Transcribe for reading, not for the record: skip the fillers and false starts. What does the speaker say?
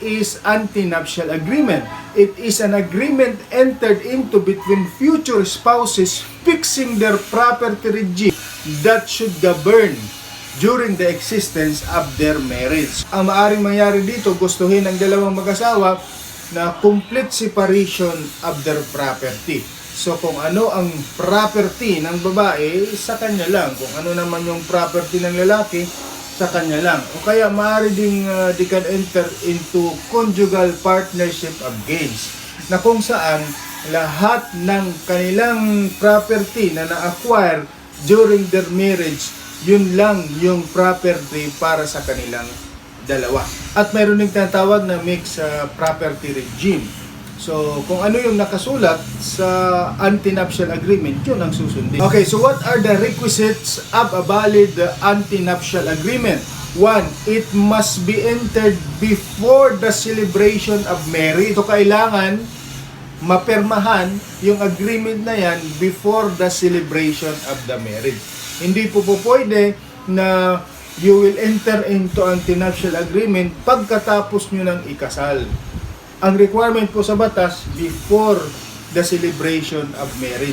is antenuptial agreement? It is an agreement entered into between future spouses fixing their property regime that should govern during the existence of their marriage. Ang maaaring mangyari dito, gustuhin ng dalawang mag-asawa na complete separation of their property. So kung ano ang property ng babae, sa kanya lang. Kung ano naman yung property ng lalaki, sa kanya lang. O kaya maaari ding they can enter into conjugal partnership of gains, na kung saan lahat ng kanilang property na na-acquire during their marriage, yun lang yung property para sa kanilang dalawa. At mayroon ding tinatawag na mixed property regime. So, kung ano yung nakasulat sa antenuptial agreement, yun ang susundin. Okay, so what are the requisites of a valid antenuptial agreement? 1. It must be entered before the celebration of marriage. So, kailangan mapirmahan yung agreement na yan before the celebration of the marriage. Hindi po pwede na you will enter into antenuptial agreement pagkatapos nyo ng ikasal. Ang requirement po sa batas, before the celebration of marriage.